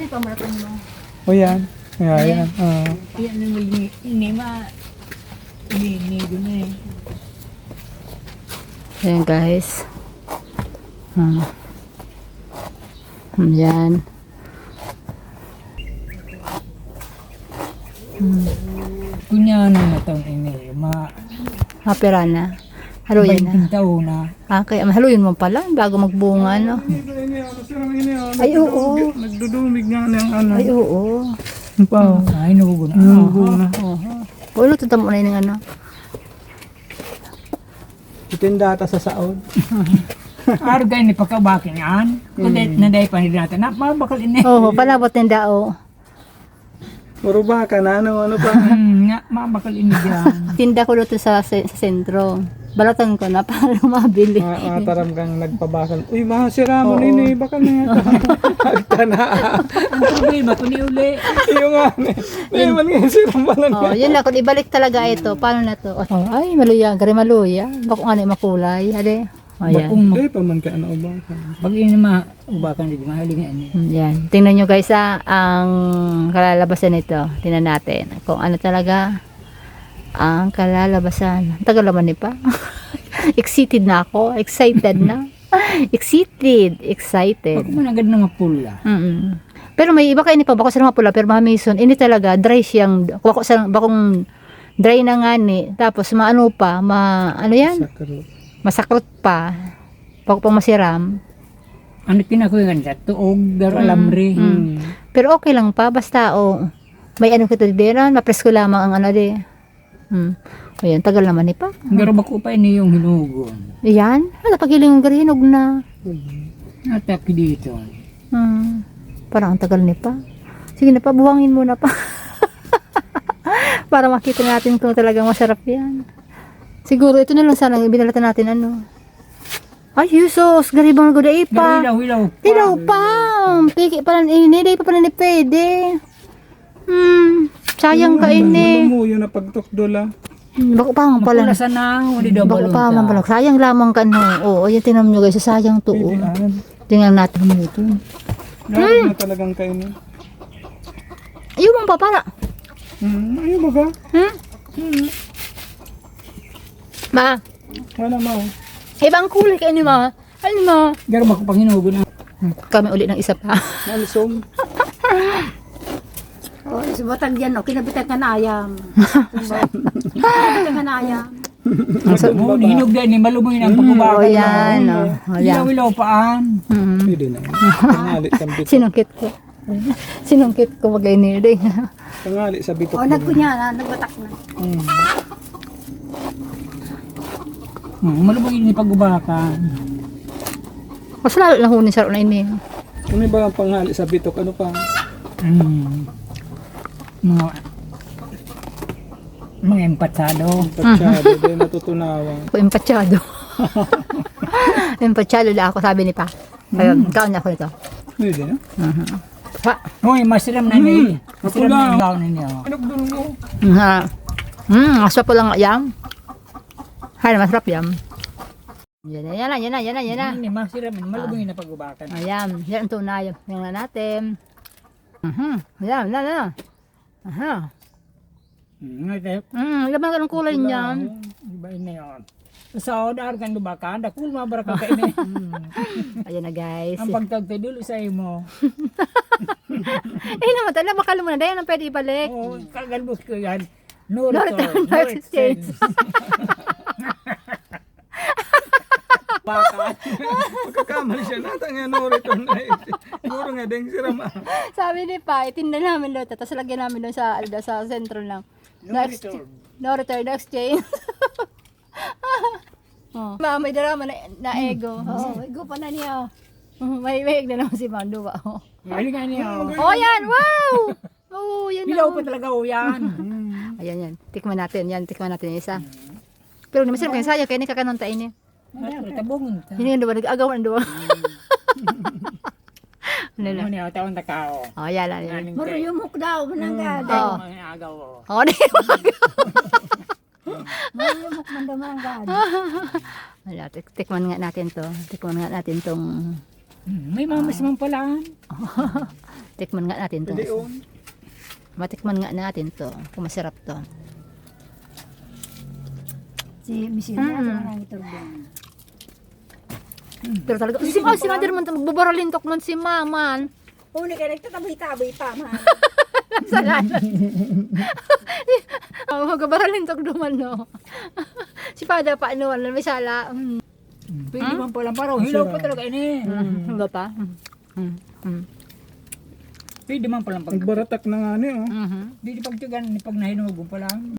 Ari pa maraton mo. O yan. Yan. Yan ang ini ma. Ini doon eh. Ayan guys. Yan. Kunya na taon ini Hapira na. Haluyin na. taon na. Kaya haluyin mo pala bago magbunga, no? Ay, oo. Nagdudumig nga ng ano. Ay, oo. Pa. Ay, nugo na. Nugo na. Ulo, tutam mo na yung ano. Itindata sa saod. Argay ni pagkabakin yan. Naday pa nila natin. Mabakal ini. Oo, palabot ng dao. Puro baka na, ano pa. Nga, mabakal ini dyan. Tinda ko luto sa sentro. Balatan ko na para mabili. Mataram kang nagpabakal. Uy, mahasira mo nini. Baka na yata. Agta na. Ang problema, kung uli. Yung nga. May man nga siram pala Oh, yun lang. Kung ibalik talaga ito, paano na to? Oh, ay, maluya. Gari maluya. Bako nga na makulay. Hali. Oh, yan. Hindi pa man ka ano ba? Pag ini ubakan din, mahalingan niya. Yan. Tingnan nyo guys ang kalalabasan nito. Tingnan natin. Kung ano talaga ang kalalabasan. Tagal naman ni pa. Excited na ako. Excited na. Excited. Pag managad na mapula. Pero may iba kayo ni pa. Bako sa mga pula. Pero mga Mason, ini talaga dry siyang. Bakong dry na nga ni. Tapos maano pa. Ano yan? Masakrot pa. Bako pa masiram. Ano pinakuyan sa tuog, pero alamri. Pero okay lang pa. Basta may ano kito diran. Mapresko lamang ang ano di. Ayan, tagal naman ni pa. Pero bako pa ini yung hinugon. Ayan. Ano pagiling ng garinog na. Nataki dito. Parang ang tagal ni pa. Sige na pa, buwangin mo na pa. Para makita natin kung talagang masarap yan. Siguro ito na lang sana binalatan natin ano. Ay, Jesus, garibang guda ipa. Hilaw pa. Hilaw pa. Piki pa lang ini, di pa pala ni pwede. Sayang ka ini. Ano mo yun na pagtukdola? Bako pa man pala. Mapula sana, hindi daw Bako balon pa man pala. Sayang lamang ka no. Oo, ayan tinan nyo guys, sayang to. Tingnan natin mo ito. Lalo na talagang kainin. Ayaw mong papara. Ayaw ba ka? Ma, Wala mo. ibang kulay kayo ni ma. Ano ma? Pero bako pang hinugon na. Kami ulit ng isa pa. Malsom. Oh, subatag yan, oh. Kinabitan ka na ayam. Kinabitan ka na ayam. Hinog din, malumoy ng pagkubakan. Yan. Yan. Hilaw paan. Pwede na. Tangali sa bitok. Sinungkit ko. Sinungkit ko wag ini din. Tangali sa bitok. Oh, nagkunya na, nagbatak na. Malumoy ni pagkubakan. Mas lalo lang hunin sa na ini. Ano ba ang panghali sa bitok? Ano pa? Mga empatado. Pagsyado. Dahil natutunawan. Ako empachado. Empachado lang ako sabi ni pa. Ayun, kaon ako nito. Pwede na. Pa. Hoy, masiram na ni. Masiram na yung baon ninyo. Pinagdun mo. Ha. Masarap po lang yan. Hay, masarap yan. Yan na. Hindi, masiram. Malumoy na pagkubakan. Ayan, yan ang tunay. Yan na natin. Yan. Aha. Laman ka ng kulay niyan. Iba na yun. Sa odar kan lubakan, dakul mabara ka kainin. Ayan na guys. Ang pagtagtay sa imo. Naman talaga, baka mo na dahil ang pwede ibalik. Oo, kagalbos ko yan. No No return, return, no no exchange. Baka. Pagkakamali siya nata nga no return na siguro nga ding sirama. Sabi ni Pa, itinda namin doon, tapos lagyan namin doon sa sentro lang. No return. No return, no exchange. May drama na ego. Oh, igo pa na niya. May na naman si Mando ba? Mali nga niya. Oh, yan! Wow! Oh, yan Hilaw na. pa talaga o yan. Ayan yan. Tikman natin yung isa. Pero hindi masarap kayo sayang, kaya nakakanontain niya. Tabungon ta. Hindi nga doon, nag-agaw na doon. Ano na? Ano niya, taon na kao. Oh, yan lang. Maruyumok daw, mananggad. Oo. Mga agaw o. Oh, di ba? Maruyumok man daw, mananggad. Wala, tikman nga natin to. Tikman nga natin tong... May mamas mong palaan. Tikman nga natin to. Pwede on. Matikman nga natin to. Kung masarap to. Si Michelle na, ito na ito doon. Pero talaga, si mother man, magbabaralintok man si maman. Huli ka, nagtataboy-taboy pa, man. Salamat. Magbabaralintok naman, no. Si Pada pa, ano, may sala. Pwede man palang paraw. Hilaw pa talaga ini. Ano pa? Pwede man palang pag... Nagbaratak na nga ni, oh. Mhm. Hindi pagtigan, pag nahinog mo palang.